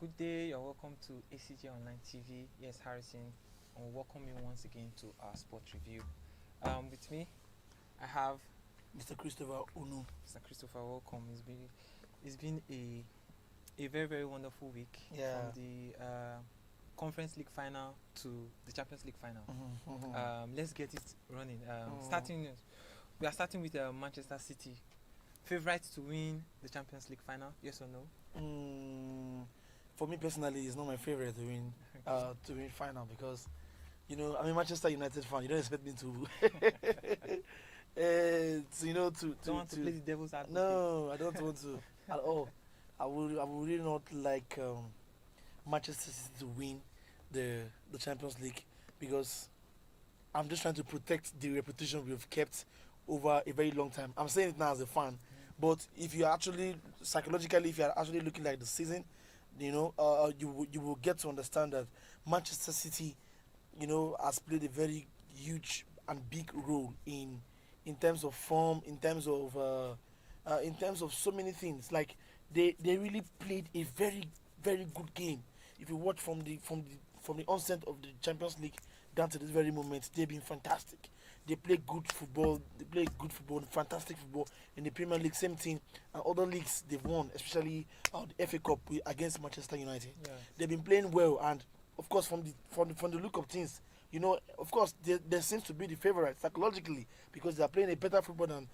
Good day, you're welcome to ACG Online TV. Yes, Harrison, and welcome you once again to our sport review. With me, I have Mr. Christopher Unu. Mr. Christopher. Welcome. It's been a very very wonderful week Yeah. from the Conference League final to the Champions League final. Let's get it running. We are starting with Manchester City, favorites to win the Champions League final. Yes or no? For me personally, it's not my favorite to win final because I'm a Manchester United fan. You don't expect me to, Don't want to play the devil's advocate. No, I don't want to at all. I would really not like Manchester City to win the Champions League because I'm just trying to protect the reputation we've kept over a very long time. I'm saying it now as a fan, but if you actually psychologically, if you are actually looking like the season, you will get to understand that Manchester City, has played a very huge and big role in terms of form, in terms of so many things. Like they really played a very very good game. If you watch from the onset of the Champions League down to this very moment, they've been fantastic. They play good football. They play good football, fantastic football in the Premier League. Same thing, and other leagues they've won, especially the FA Cup against Manchester United. Yeah. They've been playing well, and of course, from the look of things, of course, they seems to be the favourite psychologically because they are playing a better football than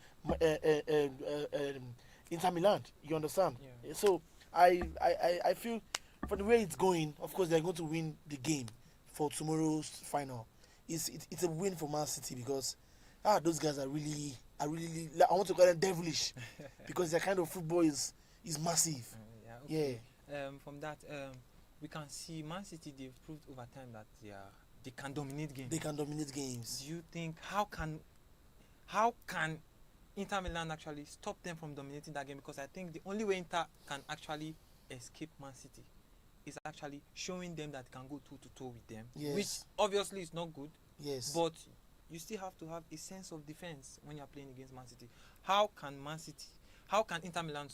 Inter Milan. You understand? Yeah. So I feel for the way it's going, of course, they're going to win the game for tomorrow's final. It's a win for Man City because those guys are really I want to call them devilish because their kind of football is massive. Yeah. Yeah. Okay. From that, we can see Man City. They've proved over time that they can dominate games. They can dominate games. Do you think how can Inter Milan actually stop them from dominating that game? Because I think the only way Inter can actually escape Man City is actually showing them that they can go toe to toe with them, Yes. which obviously is not good. Yes. But you still have to have a sense of defense when you're playing against Man City. How can Inter Milan,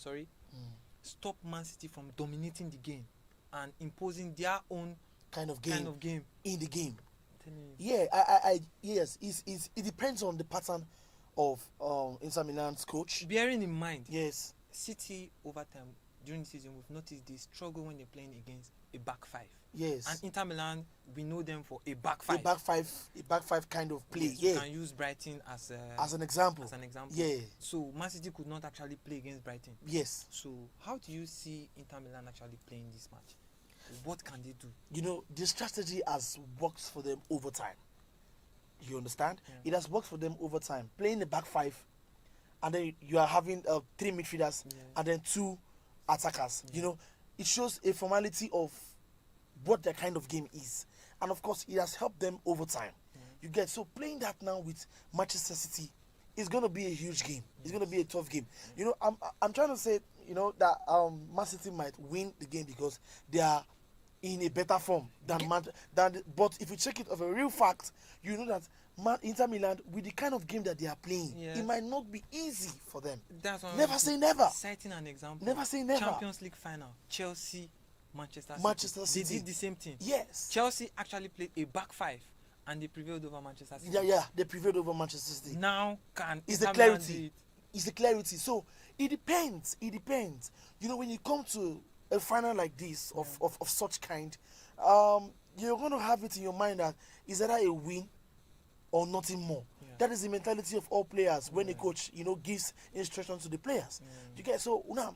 stop Man City from dominating the game and imposing their own kind of game in the game. Tell me. Yeah, yes, it depends on the pattern of Inter Milan's coach. Bearing in mind, Yes. City over time during the season, we've noticed they struggle when they're playing against a back five. Yes. And Inter Milan, we know them for a back five. A back five kind of play. Yes, Yeah. we can use Brighton as As an example. Yeah. So Man City could not actually play against Brighton. Yes. So how do you see Inter Milan actually playing this match? What can they do? The strategy has worked for them over time. You understand? Yeah. It has worked for them over time. Playing the back five, and then you are having three midfielders Yeah. and then two attackers. Yeah. It shows a formality of what their kind of game is, and of course, it has helped them over time. Yeah. You get so playing that now with Manchester City is going to be a huge game. It's going to be a tough game. I'm trying to say that Man City might win the game because they are in a better form than but if you check it of a real fact, you know that Inter Milan, with the kind of game that they are playing, Yes. it might not be easy for them. That's what Never say never. Citing an example. Never say never. Champions League final, Chelsea, Manchester City. They did the same thing. Yes. Chelsea actually played a back five and they prevailed over Manchester City. Yeah, they prevailed over Manchester City. Now can It's Inter the Milan do clarity. it? It's the clarity. So it depends. When you come to a final like this of such kind, you're going to have it in your mind that is either a win or nothing more. Yeah. That is the mentality of all players when a Yeah. coach gives instructions to the players. Yeah. You get so now.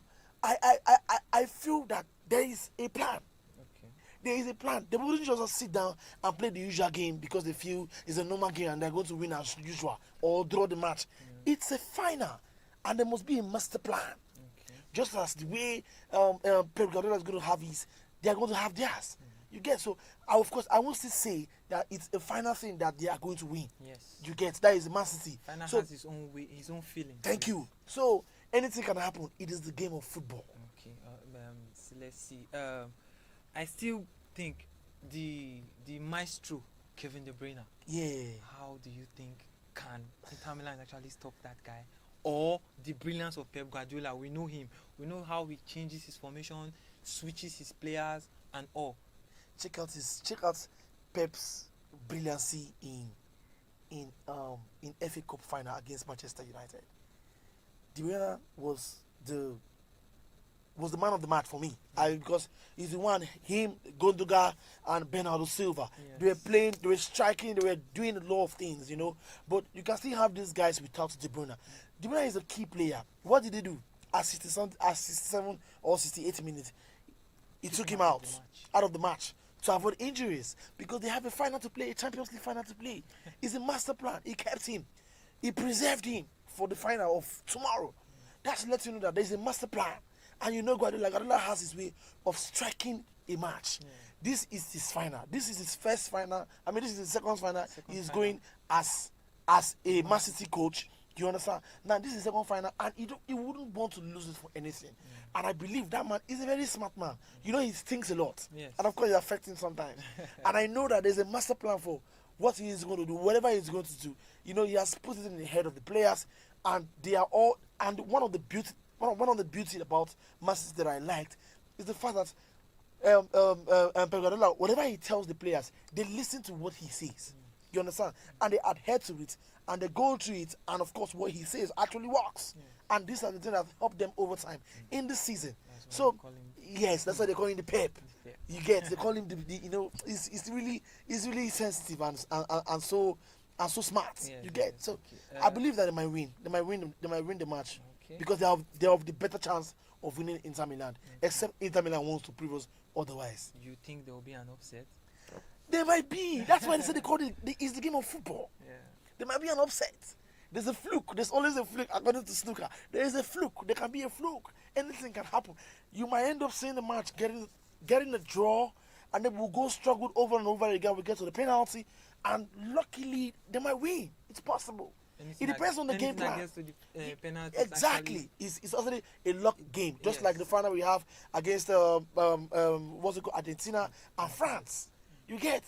I feel that there is a plan. Okay. There is a plan. They wouldn't just sit down and play the usual game because they feel it's a normal game and they're going to win as usual or draw the match. It's a final, and there must be a master plan. Okay. Just as the way Pep Guardiola is going to have his, they are going to have theirs. You get so. Of course, I won't still say that it's a final thing that they are going to win. Yes. You get that is Man City. Final So has his own way, his own feeling. thank you. So anything can happen. It is the game of football. Okay. So let's see. I still think the maestro Kevin De Bruyne. Yeah. How do you think can Inter Milan actually stop that guy or the brilliance of Pep Guardiola. We know him. We know how he changes his formation, switches his players, and all. Check out Pep's brilliancy in FA Cup final against Manchester United. De Bruyne was the man of the match for me. Because he's the one, him, Gundogan, and Bernardo Silva. Yes. They were playing, they were striking, they were doing a lot of things, you know. But you can still have these guys without De Bruyne. De Bruyne is a key player. What did they do? At 67 or 68 minutes, he took him out of the match to avoid injuries, because they have a final to play, a Champions League final to play. It's a master plan. He kept him. He preserved him for the final of tomorrow. That's let you know that there's a master plan. And you know Guardiola has his way of striking a match. Yeah. This is his final. This is his first final. I mean, this is his second final. He's final. going as a Man City coach. You understand? Now, this is his second final, and he wouldn't want to lose it for anything. And I believe that man is a very smart man. You know, he thinks a lot. Yes. And of course, it's affecting sometimes. And I know that there's a master plan for what he is going to do, whatever he's going to do. You know, he has put it in the head of the players, and they are all. And one of the beauty about Man City that I liked is the fact that Pep Guardiola, whatever he tells the players, they listen to what he says. You understand? And they adhere to it, and they go through it, and of course, what he says actually works. And these are the things that have helped them over time in this season. So, yes, that's why they call him the Pep. You get, they call him the you know, he's really sensitive and so smart. Yes, you get. yes, So okay. I believe that they might win. They might win the match. Okay. Because they have the better chance of winning Inter Milan, except Inter Milan wants to prove us otherwise. You think there will be an upset? There might be. That's why they say they call it. It's the game of football. Yeah. There might be an upset. There's a fluke. There's always a fluke according to snooker. There is a fluke. There can be a fluke. Anything can happen. You might end up seeing the match getting a draw, and then we'll go struggle over and over again. We get to the penalty, and luckily they might win. It's possible. It depends on the game plan. Exactly. It's also a luck game, just like the final we have against what's it called, Argentina and France. You get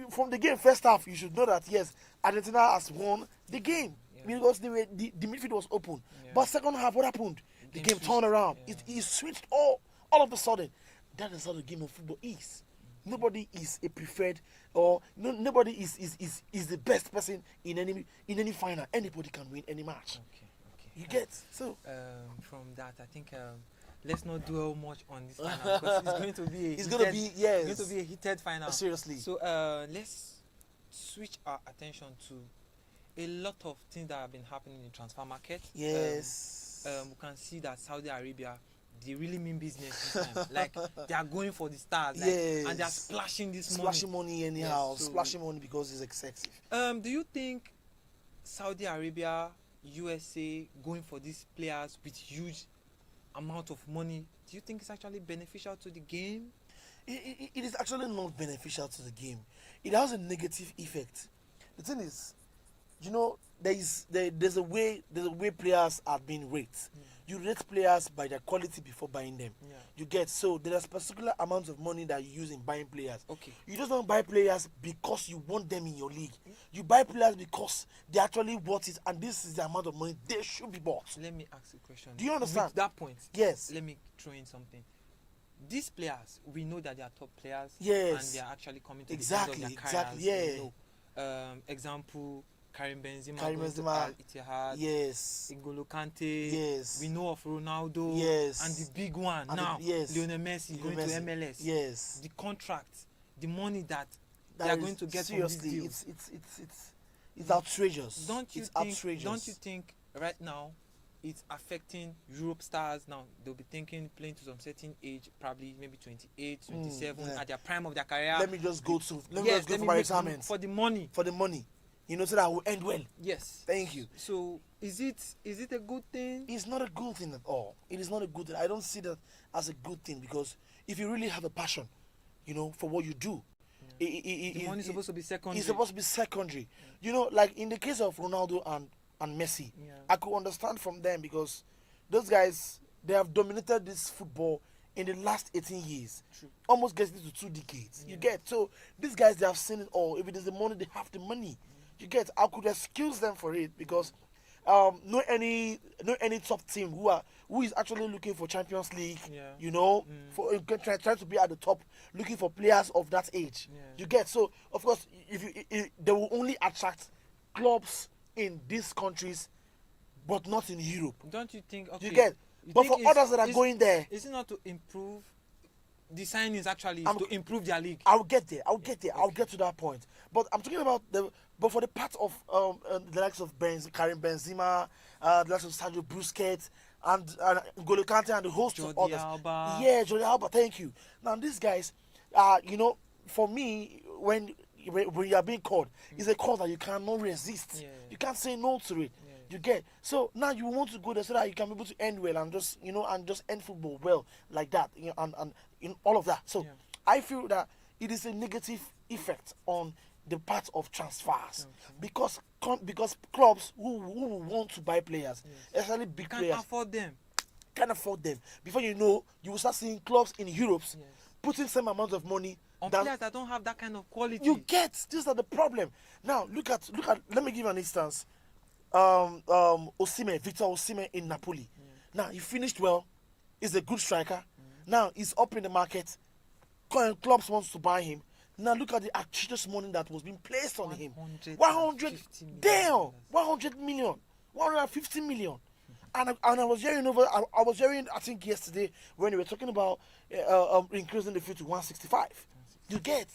from the game first half, you should know that yes, Argentina has won the game because the midfield was open. But second half, what happened? The game turned around. It switched all of a sudden. That is how the game of football is. Nobody is a preferred, or nobody is the best person in any final. Anybody can win any match. Okay. You get so. From that, I think let's not dwell much on this final because it's going to be It's going to be a heated final. Seriously. So let's switch our attention to a lot of things that have been happening in the transfer market. Yes. We can see that Saudi Arabia, they really mean business this time. Like they are going for the stars, like, and they are splashing money anyhow, yes, so splashing money because it's excessive. Do you think Saudi Arabia, USA going for these players with huge amount of money, do you think it's actually beneficial to the game? It is actually not beneficial to the game. It has a negative effect. The thing is, you know, there's a way players are being rated. You rate players by their quality before buying them. You get, so there's particular amounts of money that you use in buying players. Okay. You just don't buy players because you want them in your league. You buy players because they actually worth it, and this is the amount of money they should be bought. Let me ask you a question. Do you understand? With that point, yes. Let me throw in something. These players, we know that they are top players. Yes. And they are actually coming to exactly, the end of their careers. Exactly. Yeah. Example, Karim Benzema, Al Ittihad, yes. N'Golo Kante, yes. We know of Ronaldo, yes. and the big one and now, yes. Lionel Messi going to MLS. Yes. The contract, the money that they are going to get seriously, from this deal. It's outrageous. Don't you think right now it's affecting Europe stars now? They'll be thinking playing to some certain age, probably maybe 28, 27 at their prime of their career. Let me just go for my retirement. For the money. You know, so that I will end well. Yes. Thank you. So is it a good thing? It's not a good thing at all. It is not a good thing. I don't see that as a good thing, because if you really have a passion, you know, for what you do, the money is supposed to be secondary. It's supposed to be secondary. You know, like in the case of Ronaldo and Messi, I could understand from them, because those guys, they have dominated this football in the last 18 years. True. Almost getting to 2 decades. You get, so these guys, they have seen it all. If it is the money, they have the money. You get, I could excuse them for it, because no any top team who is actually looking for Champions League. Yeah. You know, Mm. for trying to be at the top, looking for players of that age. Yeah. You get, so of course they will only attract clubs in these countries, but not in Europe. Don't you think? Okay. You get, you but think for it's- others that are is- going there, is it not to improve the signings? Actually, is I'm- to improve their league. I'll get there. I'll get there. I'll Okay. get to that point. But I'm talking about but for the part of the likes of Karim Benzema, the likes of Sergio Busquets, and N'Golo Kante and the host of Jordi others. Alba. Yeah, Jordi Alba. Thank you. Now these guys, you know, for me, when you are being called, it's a call that you cannot resist. Yeah. You can't say no to it. Yeah. You get, so now you want to go there so that you can be able to end well and just end football well like that, you know, and in all of that. So Yeah. I feel that it is a negative effect on the part of transfers because clubs who want to buy players, especially big Can't players, afford them. can't afford them. Before you know, you will start seeing clubs in Europe Yes. putting same amount of money On than players that don't have that kind of quality. you get. These are the problem. Now look at. Let me give you an instance. Victor Osimhen in Napoli. Now he finished well. He's a good striker. Now he's up in the market. Clubs wants to buy him. Now look at the atrocious money that was being placed on him. 150 million. Damn, 100 million, 150 million. And I was hearing I was hearing, I think yesterday when we were talking about increasing the fee to 165. You get,